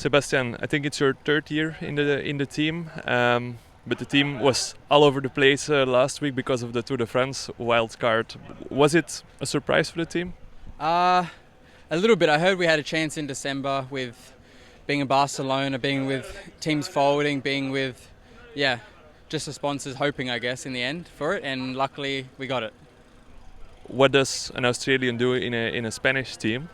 Sebastian, I think it's your third year in the team, but the team was all over the place last week because of the Tour de France wild card. Was it a surprise for the team? Uh, a little bit. I heard we had a chance in December with being in Barcelona, being with teams folding, being with, just the sponsors hoping, I guess, in the end for it, and luckily we got it. What does an Australian do in a Spanish team?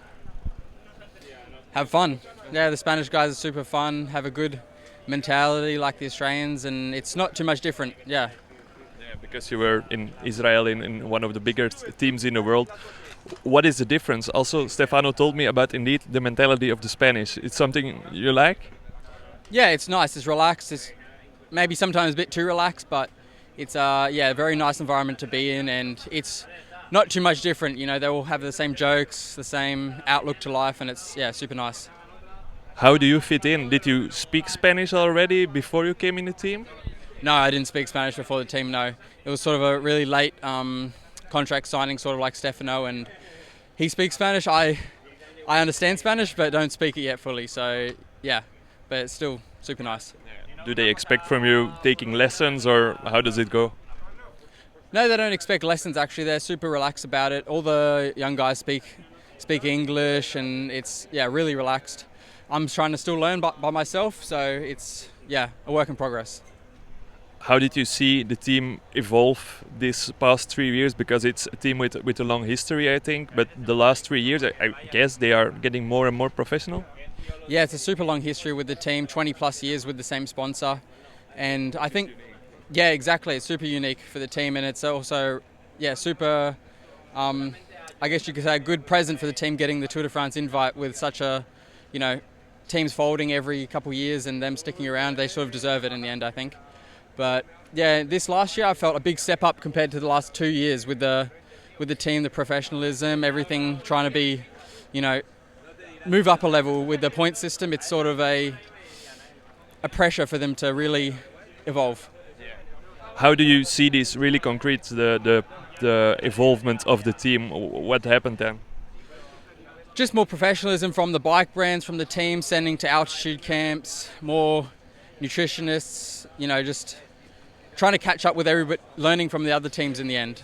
Have fun. Yeah, the Spanish guys are super fun, have a good mentality like the Australians, and it's not too much different, yeah. Yeah, because you were in Israel in one of the biggest teams in the world. What is the difference? Also, Stefano told me about indeed the mentality of the Spanish. It's something you like? Yeah, it's nice, it's relaxed, it's maybe sometimes a bit too relaxed, but it's a very nice environment to be in, and it's not too much different. You know, they all have the same jokes, the same outlook to life, and it's super nice. How do you fit in? Did you speak Spanish already before you came in the team? No, I didn't speak Spanish before the team, no. It was sort of a really late contract signing, sort of like Stefano, and he speaks Spanish. I understand Spanish, but don't speak it yet fully, so yeah, but it's still super nice. Do they expect from you taking lessons, or how does it go? No, they don't expect lessons, actually. They're super relaxed about it. All the young guys speak English, and it's, really relaxed. I'm trying to still learn by myself, so it's, a work in progress. How did you see the team evolve this past 3 years? Because it's a team with a long history, I think, but the last 3 years, I guess they are getting more and more professional? Yeah, it's a super long history with the team, 20 plus years with the same sponsor, and I think, yeah, exactly, it's super unique for the team, and it's also, super, I guess you could say a good present for the team getting the Tour de France invite with such a, teams folding every couple of years and them sticking around. They sort of deserve it in the end, I think. But yeah, this last year I felt a big step up compared to the last 2 years with the team, the professionalism, everything, trying to be, move up a level with the point system. It's sort of a pressure for them to really evolve. How do you see this really concrete, the evolvement of the team? What happened then? Just more professionalism from the bike brands, from the team, sending to altitude camps, more nutritionists, just trying to catch up with everybody, learning from the other teams in the end.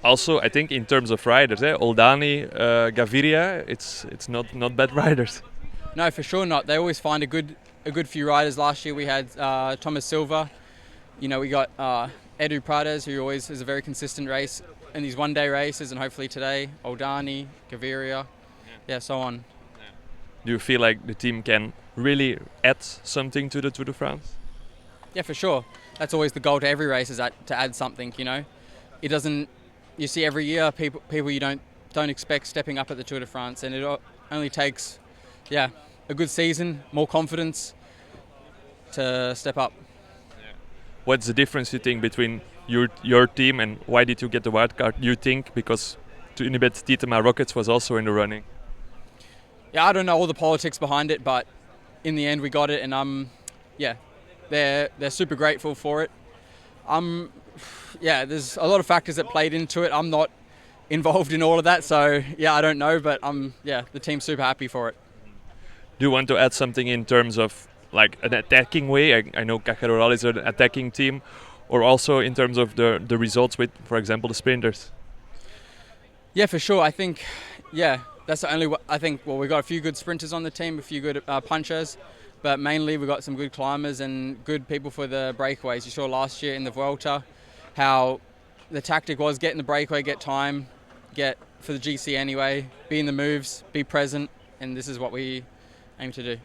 Also, I think in terms of riders, Oldani, Gaviria, it's not bad riders. No, for sure not. They always find a good few riders. Last year we had Thomas Silva. We got Edu Prades, who always is a very consistent race in these one-day races, and hopefully today, Oldani, Gaviria, so on. Do you feel like the team can really add something to the Tour de France? Yeah, for sure. That's always the goal to every race, is to add something. It doesn't. You see every year people you don't expect stepping up at the Tour de France, and it only takes, a good season, more confidence to step up. What's the difference, you think, between your team, and why did you get the wild card? You think because Unibet Titema Rockets was also in the running? Yeah, I don't know all the politics behind it, but in the end we got it, and they're super grateful for it. There's a lot of factors that played into it. I'm not involved in all of that, so I don't know, but the team's super happy for it. Do you want to add something in terms of like an attacking way? I know Caja Rural is an attacking team, or also in terms of the results with, for example, the sprinters? Yeah, for sure. I think, that's the only. I think, we got a few good sprinters on the team, a few good punchers, but mainly we got some good climbers and good people for the breakaways. You saw last year in the Vuelta how the tactic was get in the breakaway, get time, get for the GC anyway, be in the moves, be present, and this is what we aim to do.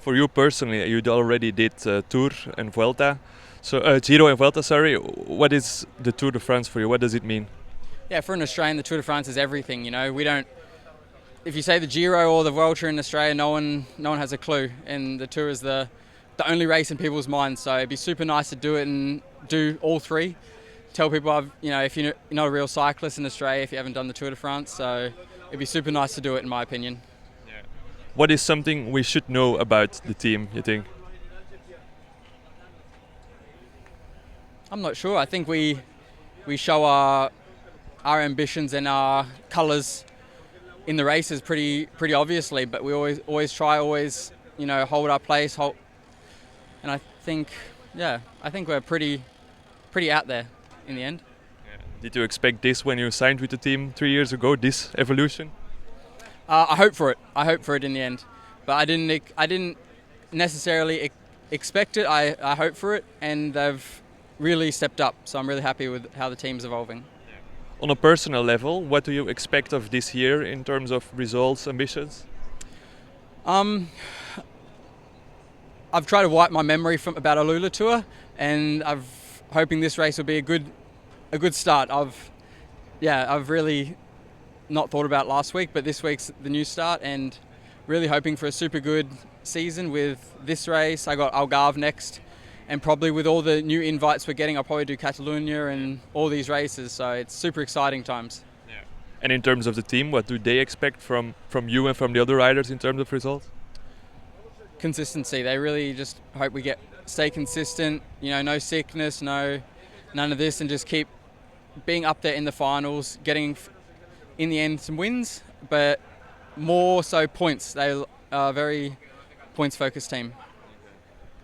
For you personally, you already did Tour and Vuelta, so Giro and Vuelta. Sorry, what is the Tour de France for you? What does it mean? Yeah, for an Australian, the Tour de France is everything. We don't. If you say the Giro or the Vuelta in Australia, no one has a clue, and the Tour is the only race in people's minds. So it'd be super nice to do it and do all three. Tell people, if you're not a real cyclist in Australia, if you haven't done the Tour de France, so it'd be super nice to do it, in my opinion. What is something we should know about the team, you think? I'm not sure. I think we show our ambitions and our colours in the races pretty obviously, but we always try hold our place, and I think, I think we're pretty out there in the end. Did you expect this when you signed with the team 3 years ago? This evolution? I hope for it. I hope for it in the end, but I didn't necessarily expect it. I hope for it, and they've really stepped up. So I'm really happy with how the team's evolving. On a personal level, what do you expect of this year in terms of results, ambitions? I've tried to wipe my memory from about Alula Tour, and I'm hoping this race will be a good start. I've really not thought about last week, but this week's the new start, and really hoping for a super good season with this race. I got Algarve next, and probably with all the new invites we're getting, I'll probably do Catalunya and all these races. So it's super exciting times. And in terms of the team, what do they expect from you and from the other riders in terms of results? Consistency. They really just hope we stay consistent. No sickness, none of this, and just keep being up there in the finals, getting in the end some wins, but more so points. They are a very points focused team.